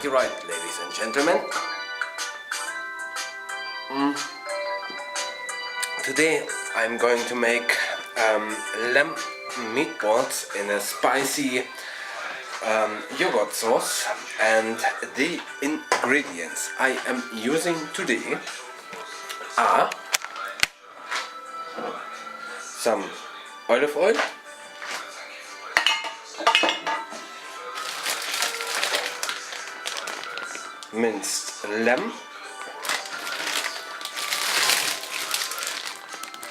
you're right, ladies and gentlemen. Today I'm going to make lamb meatballs in a spicy yogurt sauce, and the ingredients I am using today are some olive oil, minced lamb,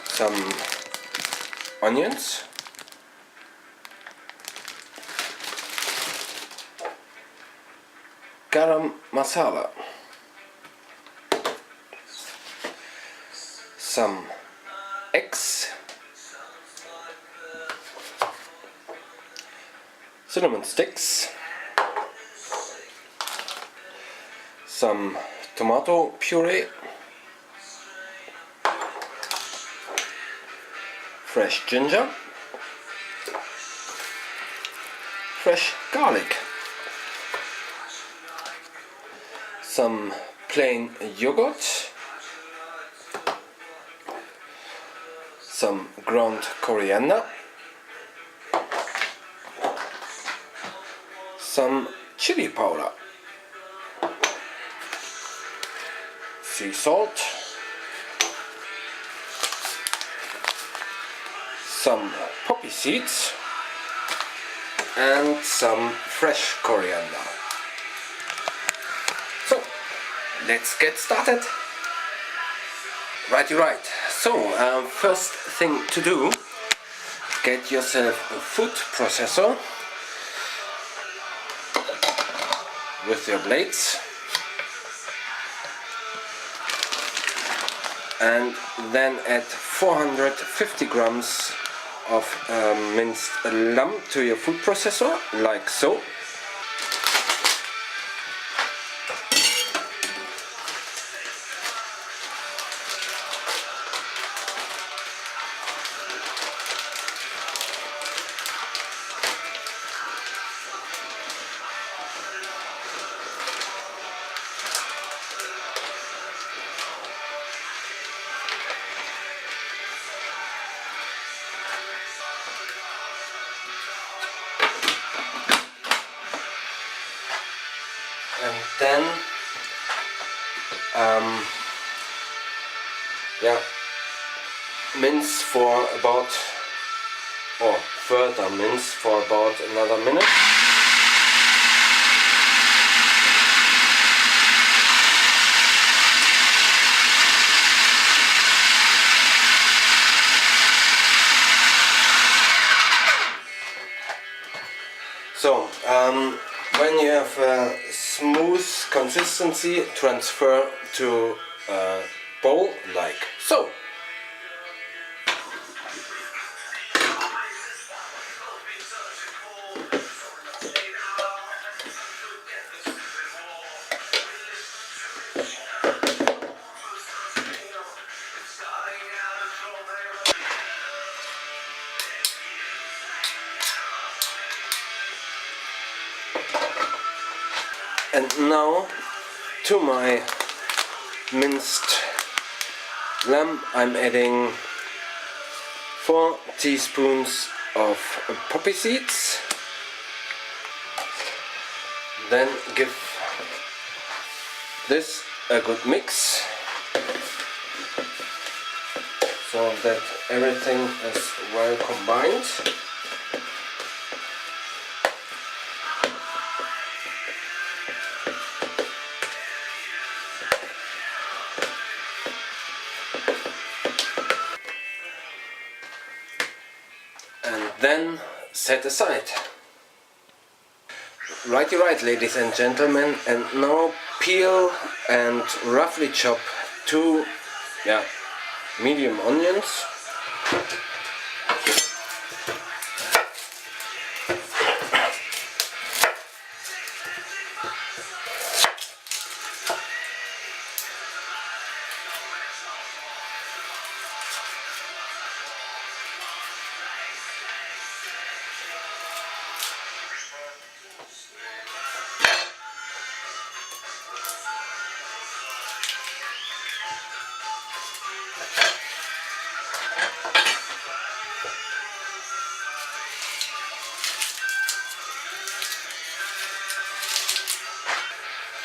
some onions, Garam Masala, some eggs, cinnamon sticks, some tomato puree, fresh ginger, fresh garlic, some plain yogurt, some ground coriander, some chili powder, sea salt, some poppy seeds, and some fresh coriander. So, let's get started. Righty right. So, first thing to do, get yourself a food processor with your blades, and then add 450 grams of minced lamb to your food processor, like so. And then mince for about, or further mince for about another minute. So when you have a smooth consistency, transfer to a bowl like so. And now to my minced lamb I'm adding 4 teaspoons of poppy seeds. Then give this a good mix so that everything is well combined. And then set aside. Righty right, ladies and gentlemen, and now peel and roughly chop 2 medium onions.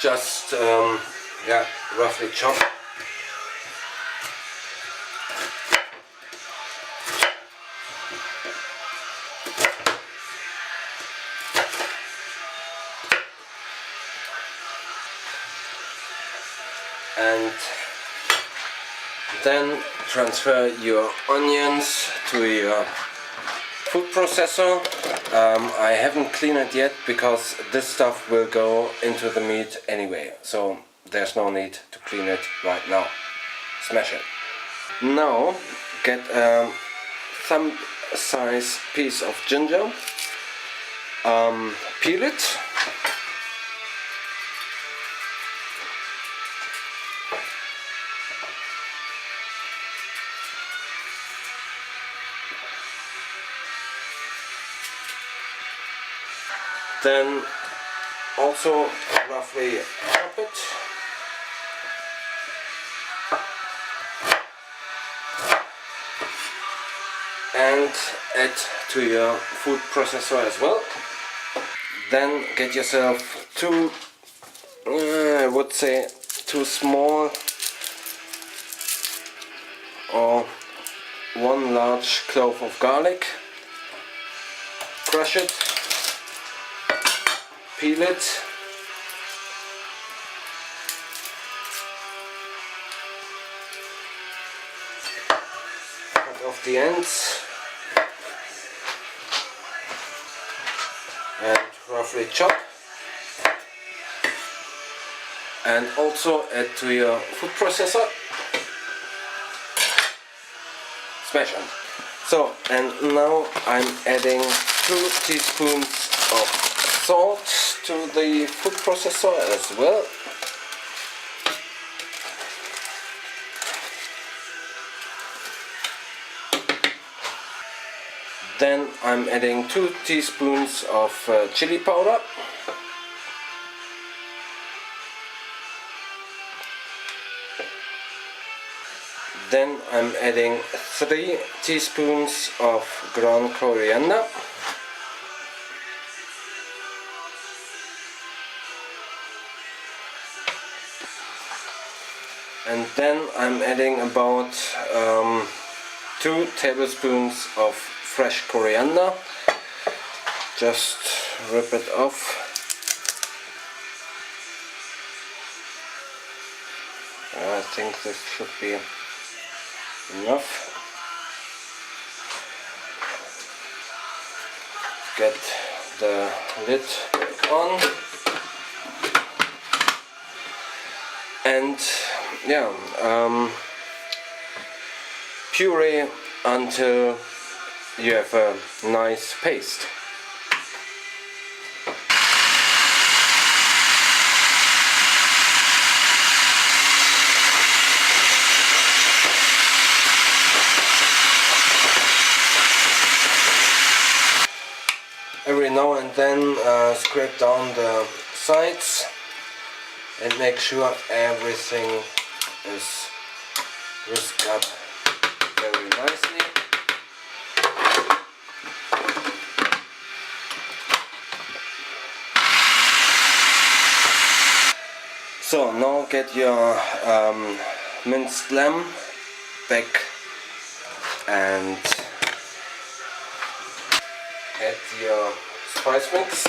just yeah, roughly chop. And then transfer your onions to your food processor. I haven't cleaned it yet because this stuff will go into the meat anyway, so there's no need to clean it right now. Smash it. Now get a thumb-size piece of ginger, peel it, then also roughly chop it, and add to your food processor as well. Then get yourself two, I would say two small or one large clove of garlic, crush it, peel it, cut off the ends, and roughly chop, and also add to your food processor. Smash it. So, and now I'm adding 2 teaspoons of salt to the food processor as well. Then I'm adding 2 teaspoons of chili powder. Then I'm adding 3 teaspoons of ground coriander. And then I'm adding about 2 tablespoons of fresh coriander. Just rip it off. I think this should be enough. Get the lid back on. And yeah, puree until you have a nice paste. Every now and then scrape down the sides and make sure everything is whisked up very nicely. So now get your minced lamb back and add your spice mix.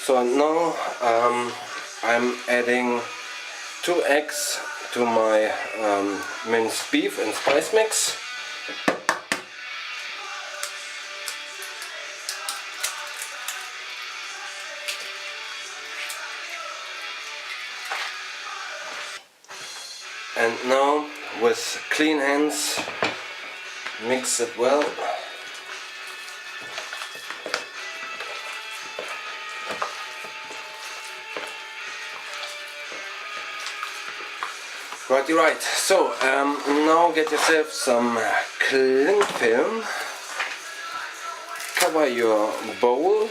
So now I'm adding 2 eggs to my minced beef and spice mix. And now with clean hands mix it well. Righty right, so now get yourself some cling film, cover your bowl,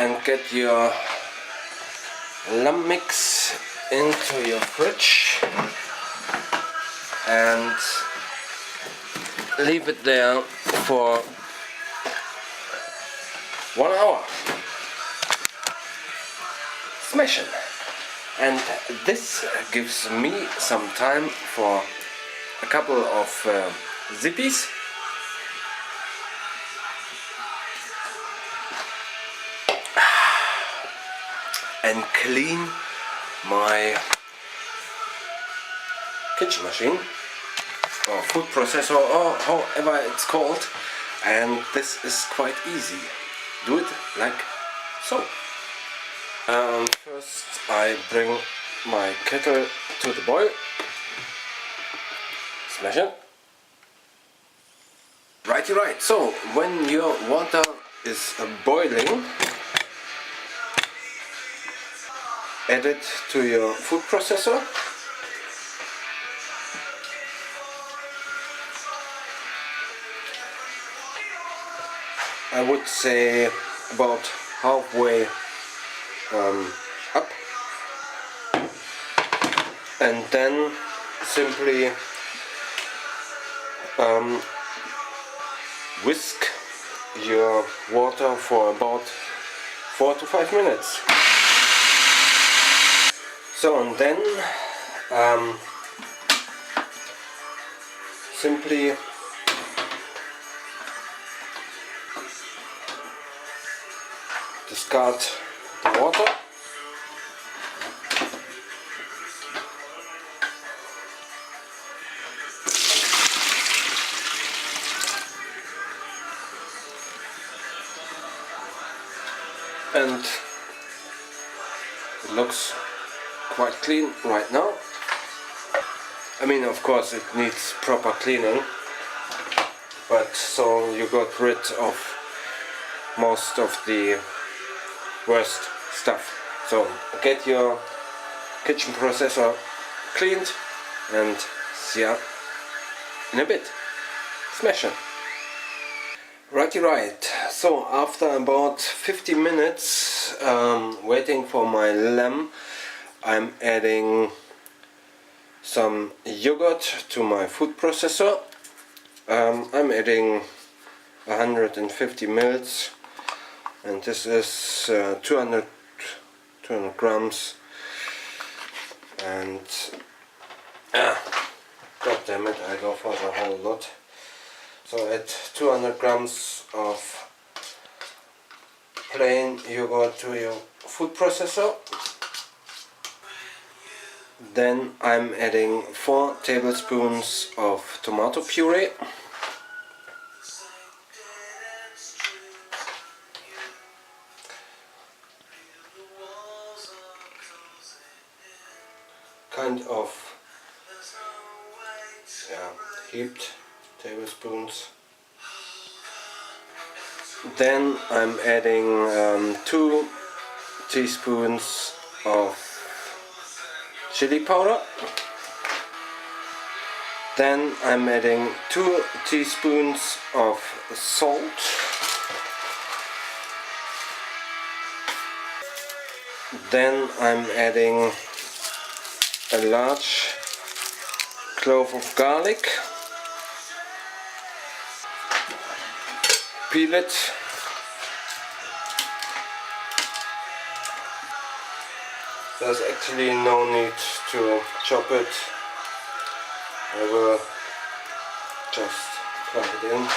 and get your lamb mix into your fridge and leave it there for 1 hour. Smashing. And this gives me some time for a couple of zippies. And clean my kitchen machine or food processor or however it's called, and this is quite easy. Do it like so. First I bring my kettle to the boil, smash it. Righty right, so when your water is boiling, add it to your food processor. I would say about halfway up, and then simply whisk your water for about 4 to 5 minutes. So, and then simply discard the water and it looks quite clean right now. I mean, of course it needs proper cleaning, but so you got rid of most of the worst stuff. So get your kitchen processor cleaned and see ya in a bit. Smash it. Righty right, so after about 50 minutes waiting for my lamb, I'm adding some yogurt to my food processor. I'm adding 150 ml, and this is 200 grams, and god damn it, I go for the whole lot. So add 200 grams of plain yogurt to your food processor. Then I'm adding 4 tablespoons of tomato puree. Kind of heaped tablespoons. Then I'm adding 2 teaspoons of chili powder. Then I'm adding 2 teaspoons of salt. Then I'm adding a large clove of garlic. Peel it. There's actually no need to chop it. I will just plug it in.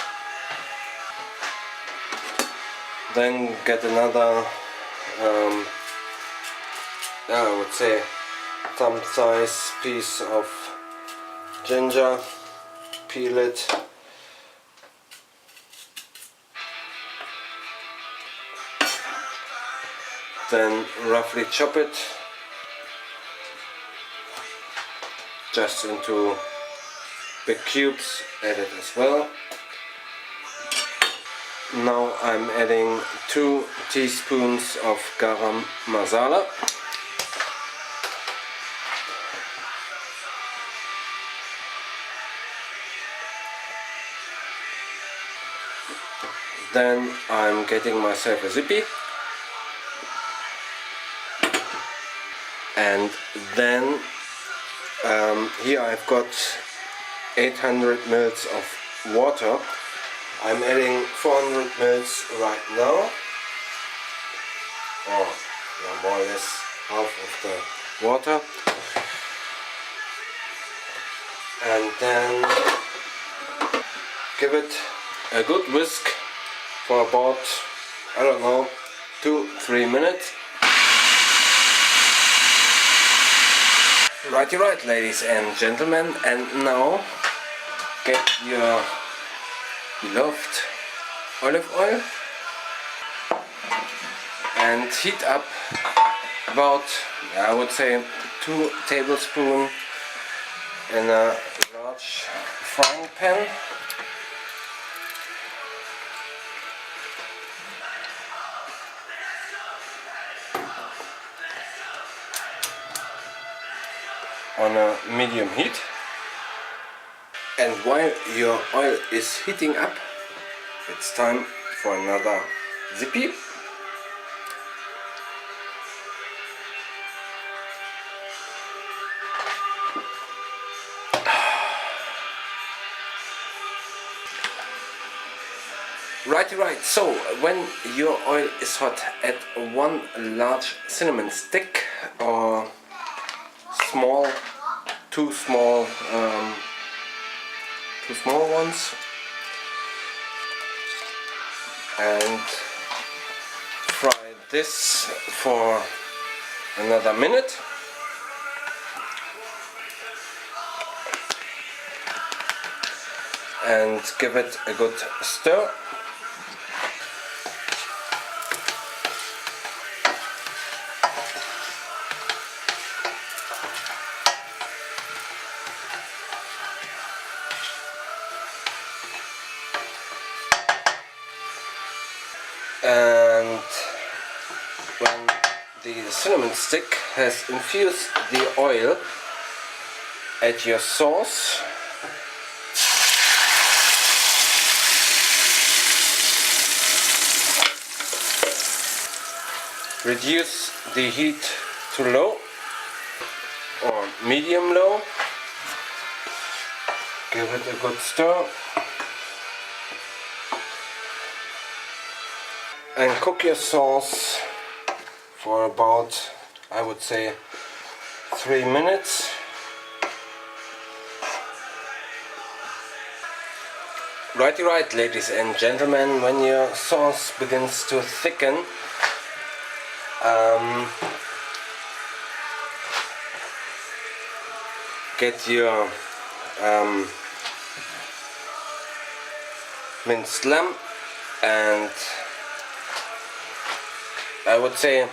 Then get another, I would say, thumb-size piece of ginger. Peel it. Then roughly chop it just into big cubes, add it as well. Now I'm adding 2 teaspoons of Garam Masala. Then I'm getting myself a zippy And then here I've got 800 ml of water. I'm adding 400 ml right now, or yeah, more or less half of the water, and then give it a good whisk for about, I don't know, 2-3 minutes. Righty right, ladies and gentlemen, and now get your beloved olive oil and heat up about, I would say, 2 tablespoons in a large frying pan. On a medium heat. And while your oil is heating up, it's time for another zippy. Righty right, so when your oil is hot, add 1 large cinnamon stick or two small ones, and fry this for another minute. And give it a good stir. And when the cinnamon stick has infused the oil, add your sauce. Reduce the heat to low or medium low. Give it a good stir. And cook your sauce for about, I would say, 3 minutes. Righty right, ladies and gentlemen, when your sauce begins to thicken, get your minced lamb, and I would say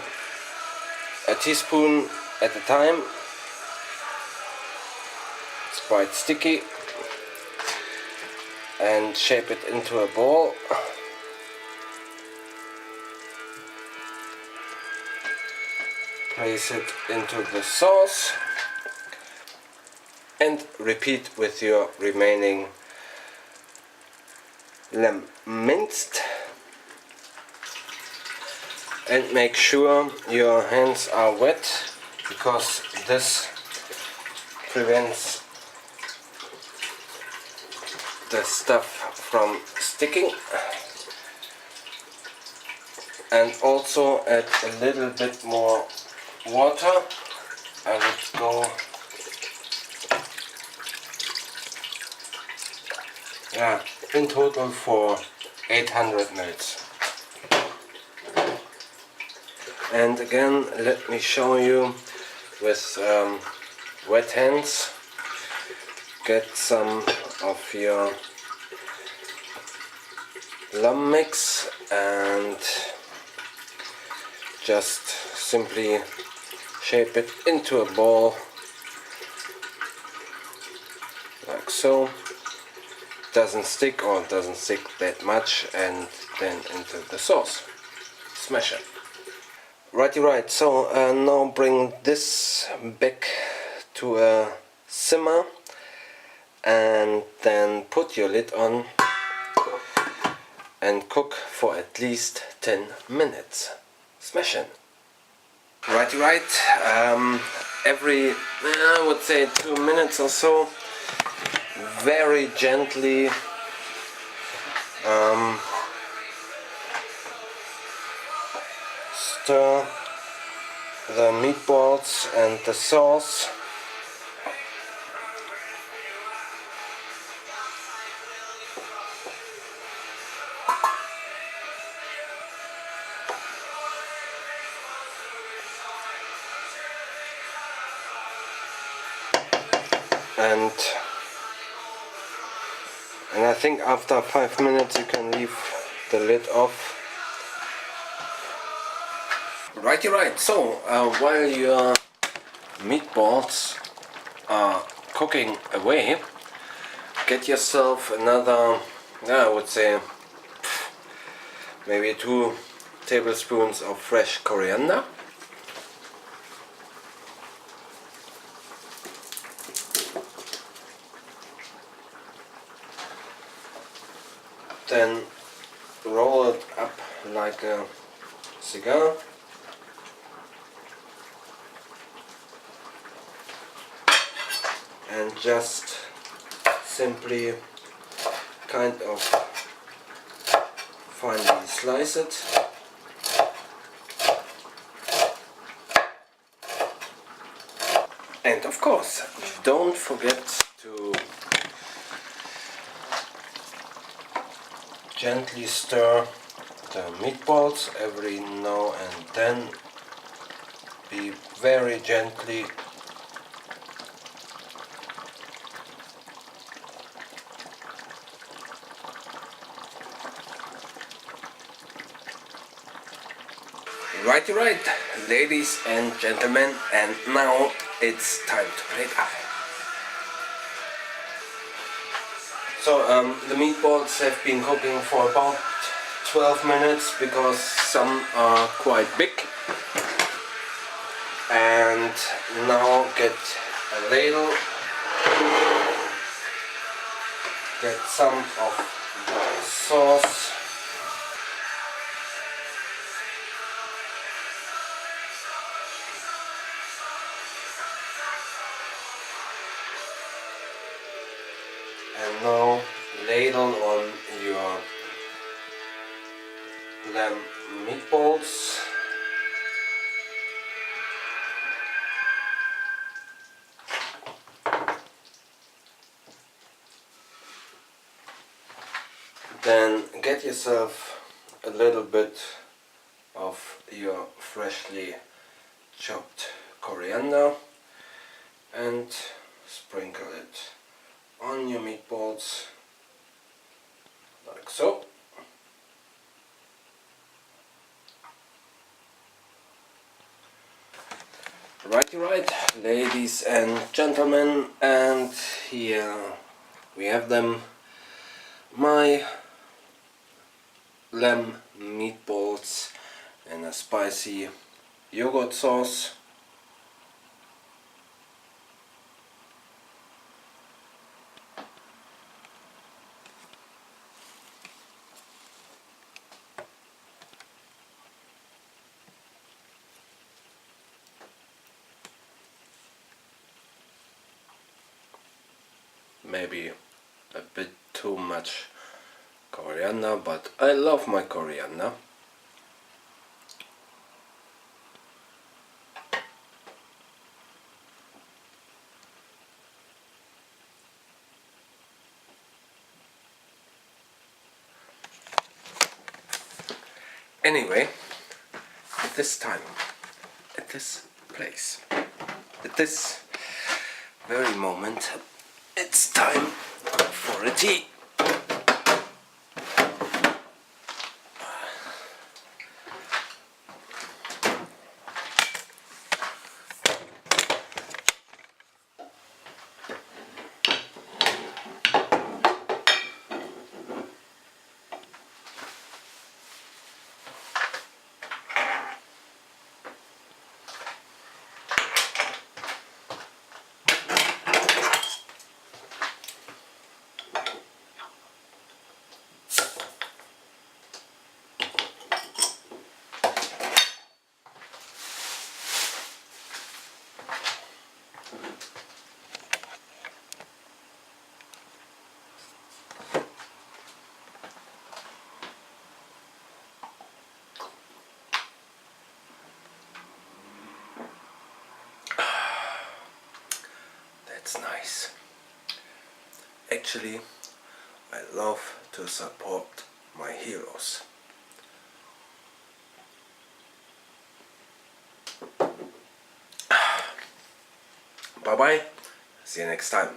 a teaspoon at a time. It's quite sticky. And shape it into a ball. Place it into the sauce and repeat with your remaining lamb minced. And make sure your hands are wet, because this prevents the stuff from sticking. And also add a little bit more water. I would go, in total for 800 ml. And again, let me show you with wet hands. Get some of your lamb mix and just simply shape it into a ball, like so. Doesn't stick, or doesn't stick that much, and then into the sauce. Smash it. Righty right, so now bring this back to a simmer and then put your lid on and cook for at least 10 minutes. Smash it. Right. Every, I would say 2 minutes or so, very gently stir the meatballs and the sauce. And I think after 5 minutes you can leave the lid off. Right. So while your meatballs are cooking away, get yourself another, I would say maybe 2 tablespoons of fresh coriander. Then roll it up like a cigar. And just simply kind of finely slice it. And of course, don't forget to gently stir the meatballs every now and then. Be very gently. Right, ladies and gentlemen, and now it's time to plate up. So the meatballs have been cooking for about 12 minutes because some are quite big. And now get a ladle, get some of the sauce. And now ladle on your lamb meatballs. Then get yourself a little bit of your freshly chopped coriander and sprinkle it on your meatballs like so. Right, ladies and gentlemen, and here we have them, my lamb meatballs and a spicy yogurt sauce. Maybe a bit too much coriander, but I love my coriander. Anyway, at this time, at this place, at this very moment, it's time for a tea. That's nice. Actually, I love to support my heroes. Bye bye. See you next time.